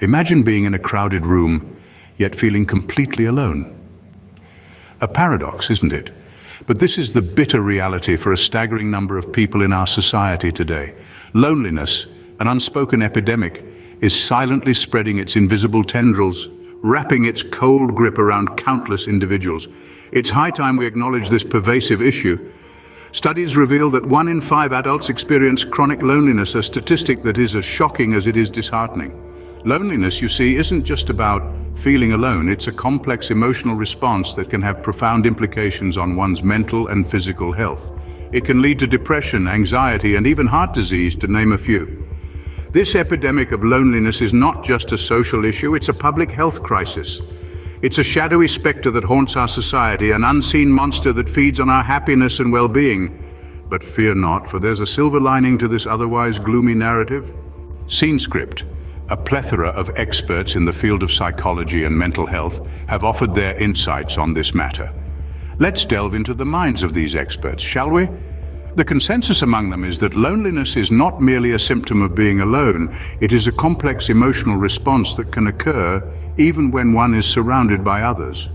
Imagine being in a crowded room, yet feeling completely alone. A paradox, isn't it? But this is the bitter reality for a staggering number of people in our society today. Loneliness, an unspoken epidemic, is silently spreading its invisible tendrils, wrapping its cold grip around countless individuals. It's high time we acknowledge this pervasive issue. Studies reveal that 1 in 5 adults experience chronic loneliness, a statistic that is as shocking as it is disheartening. Loneliness, you see, isn't just about feeling alone. It's a complex emotional response that can have profound implications on one's mental and physical health. It can lead to depression, anxiety, and even heart disease, to name a few. This epidemic of loneliness is not just a social issue, it's a public health crisis. It's a shadowy specter that haunts our society, an unseen monster that feeds on our happiness and well-being. But fear not, for there's a silver lining to this otherwise gloomy narrative. SceneScript, a plethora of experts in the field of psychology and mental health, have offered their insights on this matter. Let's delve into the minds of these experts, shall we? The consensus among them is that loneliness is not merely a symptom of being alone, it is a complex emotional response that can occur even when one is surrounded by others.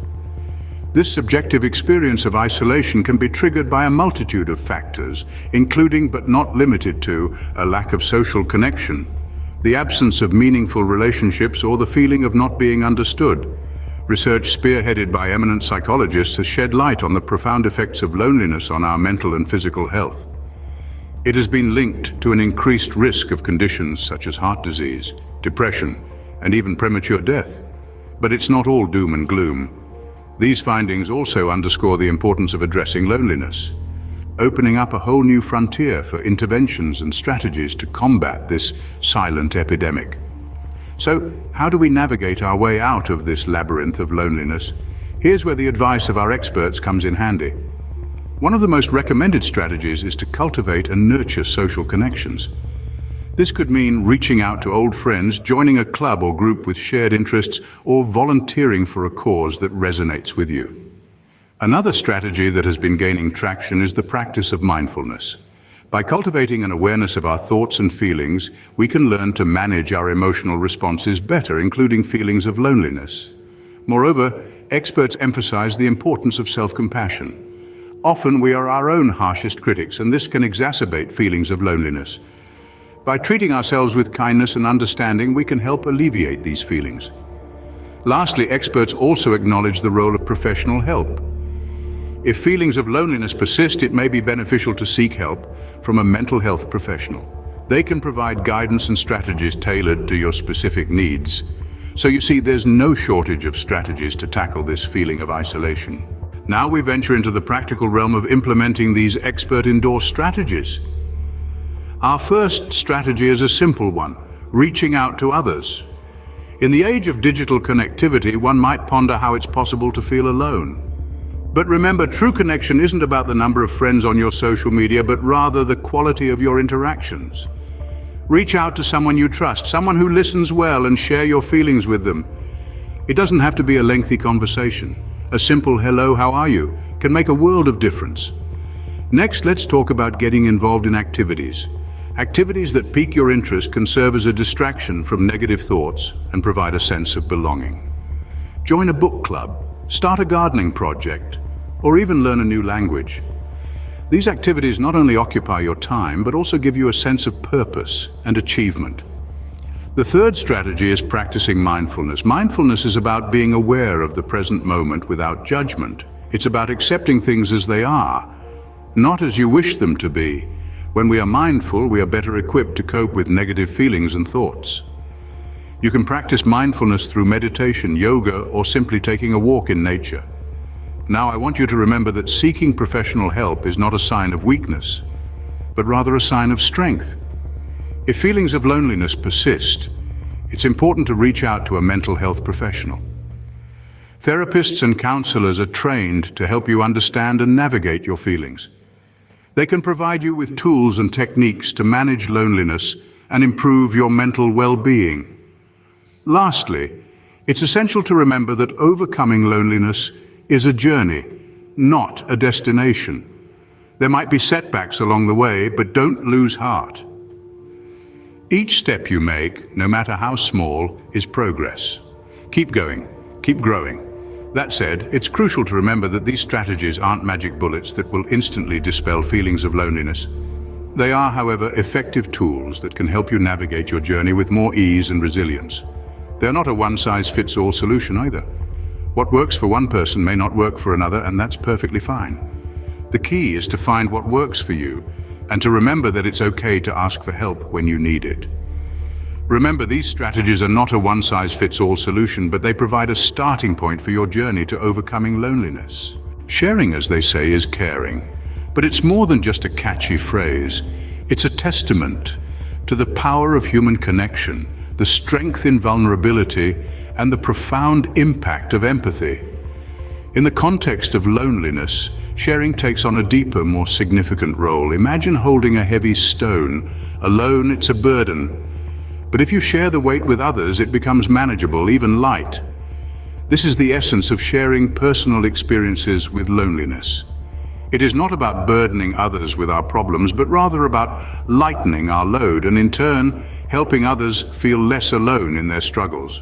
This subjective experience of isolation can be triggered by a multitude of factors, including but not limited to a lack of social connection, the absence of meaningful relationships, or the feeling of not being understood. Research spearheaded by eminent psychologists has shed light on the profound effects of loneliness on our mental and physical health. It has been linked to an increased risk of conditions such as heart disease, depression, and even premature death. But it's not all doom and gloom. These findings also underscore the importance of addressing loneliness, opening up a whole new frontier for interventions and strategies to combat this silent epidemic. So, how do we navigate our way out of this labyrinth of loneliness? Here's where the advice of our experts comes in handy. One of the most recommended strategies is to cultivate and nurture social connections. This could mean reaching out to old friends, joining a club or group with shared interests, or volunteering for a cause that resonates with you. Another strategy that has been gaining traction is the practice of mindfulness. By cultivating an awareness of our thoughts and feelings, we can learn to manage our emotional responses better, including feelings of loneliness. Moreover, experts emphasize the importance of self-compassion. Often we are our own harshest critics, and this can exacerbate feelings of loneliness. By treating ourselves with kindness and understanding, we can help alleviate these feelings. Lastly, experts also acknowledge the role of professional help. If feelings of loneliness persist, it may be beneficial to seek help from a mental health professional. They can provide guidance and strategies tailored to your specific needs. So you see, there's no shortage of strategies to tackle this feeling of isolation. Now we venture into the practical realm of implementing these expert-endorsed strategies. Our first strategy is a simple one: reaching out to others. In the age of digital connectivity, one might ponder how it's possible to feel alone. But remember, true connection isn't about the number of friends on your social media, but rather the quality of your interactions. Reach out to someone you trust, someone who listens well, and share your feelings with them. It doesn't have to be a lengthy conversation. A simple "hello, how are you?" can make a world of difference. Next, let's talk about getting involved in activities. Activities that pique your interest can serve as a distraction from negative thoughts and provide a sense of belonging. Join a book club, start a gardening project, or even learn a new language. These activities not only occupy your time, but also give you a sense of purpose and achievement. The third strategy is practicing mindfulness. Mindfulness is about being aware of the present moment without judgment. It's about accepting things as they are, not as you wish them to be. When we are mindful, we are better equipped to cope with negative feelings and thoughts. You can practice mindfulness through meditation, yoga, or simply taking a walk in nature. Now, I want you to remember that seeking professional help is not a sign of weakness, but rather a sign of strength. If feelings of loneliness persist, it's important to reach out to a mental health professional. Therapists and counselors are trained to help you understand and navigate your feelings. They can provide you with tools and techniques to manage loneliness and improve your mental well-being. Lastly, it's essential to remember that overcoming loneliness is a journey, not a destination. There might be setbacks along the way, but don't lose heart. Each step you make, no matter how small, is progress. Keep going, keep growing. That said, it's crucial to remember that these strategies aren't magic bullets that will instantly dispel feelings of loneliness. They are, however, effective tools that can help you navigate your journey with more ease and resilience. They're not a one-size-fits-all solution either. What works for one person may not work for another, and that's perfectly fine. The key is to find what works for you, and to remember that it's okay to ask for help when you need it. Remember, these strategies are not a one-size-fits-all solution, but they provide a starting point for your journey to overcoming loneliness. Sharing, as they say, is caring. But it's more than just a catchy phrase. It's a testament to the power of human connection, the strength in vulnerability, and the profound impact of empathy. In the context of loneliness, sharing takes on a deeper, more significant role. Imagine holding a heavy stone. Alone, it's a burden. But if you share the weight with others, it becomes manageable, even light. This is the essence of sharing personal experiences with loneliness. It is not about burdening others with our problems, but rather about lightening our load and in turn, helping others feel less alone in their struggles.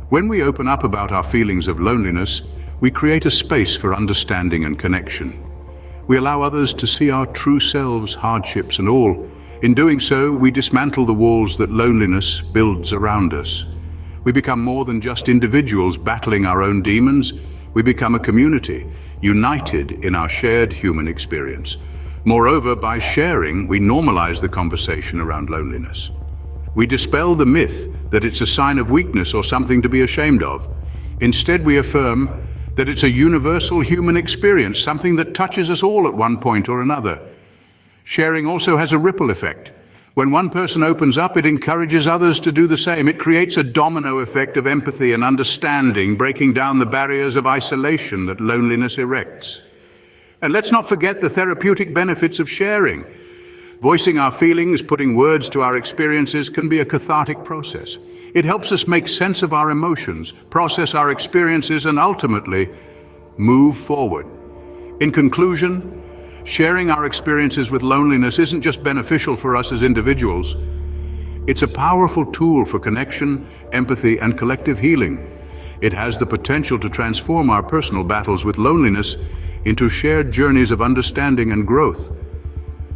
When we open up about our feelings of loneliness, we create a space for understanding and connection. We allow others to see our true selves, hardships and all. In doing so, we dismantle the walls that loneliness builds around us. We become more than just individuals battling our own demons. We become a community, united in our shared human experience. Moreover, by sharing, we normalize the conversation around loneliness. We dispel the myth that it's a sign of weakness or something to be ashamed of. Instead, we affirm that it's a universal human experience, something that touches us all at one point or another. Sharing also has a ripple effect. When one person opens up, it encourages others to do the same. It creates a domino effect of empathy and understanding, breaking down the barriers of isolation that loneliness erects. And let's not forget the therapeutic benefits of sharing. Voicing our feelings, putting words to our experiences can be a cathartic process. It helps us make sense of our emotions, process our experiences, and ultimately move forward. In conclusion, sharing our experiences with loneliness isn't just beneficial for us as individuals. It's a powerful tool for connection, empathy, and collective healing. It has the potential to transform our personal battles with loneliness into shared journeys of understanding and growth.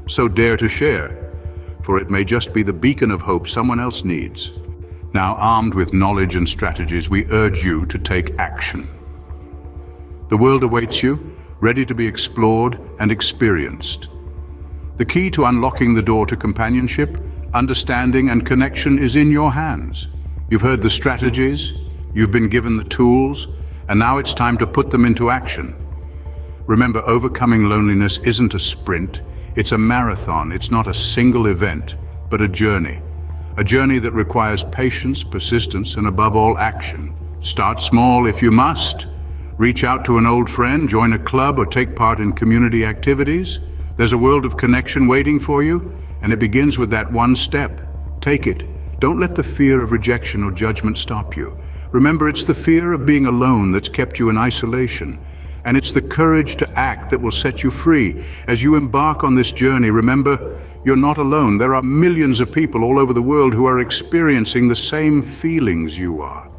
So dare to share, for it may just be the beacon of hope someone else needs. Now, armed with knowledge and strategies, we urge you to take action. The world awaits you, ready to be explored and experienced. The key to unlocking the door to companionship, understanding, and connection is in your hands. You've heard the strategies, you've been given the tools, and now it's time to put them into action. Remember, overcoming loneliness isn't a sprint, it's a marathon. It's not a single event, but a journey. A journey that requires patience, persistence, and above all, action. Start small if you must. Reach out to an old friend, join a club, or take part in community activities. There's a world of connection waiting for you, and it begins with that one step. Take it. Don't let the fear of rejection or judgment stop you. Remember, it's the fear of being alone that's kept you in isolation, and it's the courage to act that will set you free. As you embark on this journey, remember, you're not alone. There are millions of people all over the world who are experiencing the same feelings you are.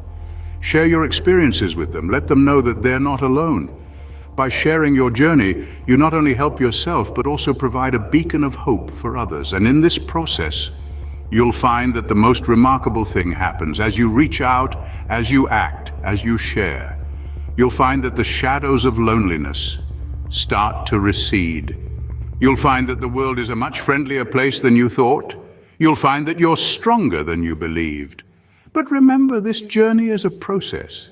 Share your experiences with them. Let them know that they're not alone. By sharing your journey, you not only help yourself, but also provide a beacon of hope for others. And in this process, you'll find that the most remarkable thing happens. As you reach out, as you act, as you share, you'll find that the shadows of loneliness start to recede. You'll find that the world is a much friendlier place than you thought. You'll find that you're stronger than you believed. But remember, this journey is a process.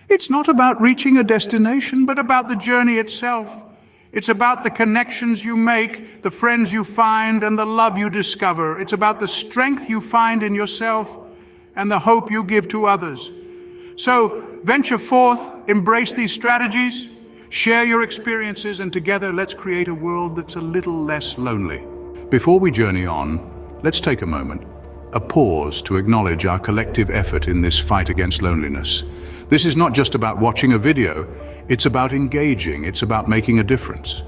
It's not about reaching a destination, but about the journey itself. It's about the connections you make, the friends you find, and the love you discover. It's about the strength you find in yourself and the hope you give to others. So venture forth, embrace these strategies, share your experiences, and together let's create a world that's a little less lonely. Before we journey on, let's take a moment, a pause to acknowledge our collective effort in this fight against loneliness. This is not just about watching a video, it's about engaging, it's about making a difference.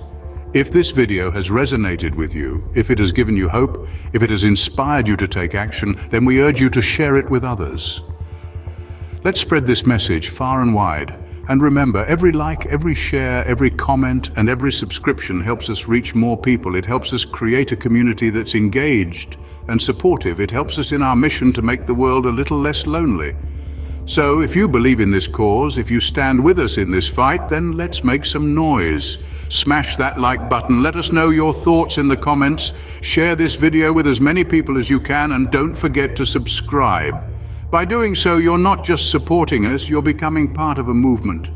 If this video has resonated with you, if it has given you hope, if it has inspired you to take action, then we urge you to share it with others. Let's spread this message far and wide. And remember, every like, every share, every comment, and every subscription helps us reach more people. It helps us create a community that's engaged and supportive. It helps us in our mission to make the world a little less lonely. So if you believe in this cause, if you stand with us in this fight, then let's make some noise. Smash that like button, let us know your thoughts in the comments, share this video with as many people as you can, and don't forget to subscribe. By doing so, you're not just supporting us, you're becoming part of a movement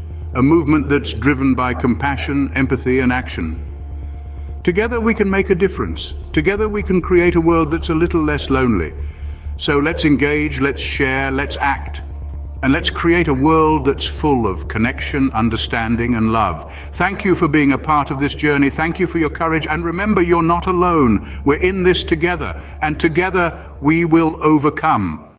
that's driven by compassion, empathy, and action. Together we can make a difference. Together we can create a world that's a little less lonely. So let's engage, let's share, let's act. And let's create a world that's full of connection, understanding, and love. Thank you for being a part of this journey. Thank you for your courage. And remember, you're not alone. We're in this together. And together we will overcome.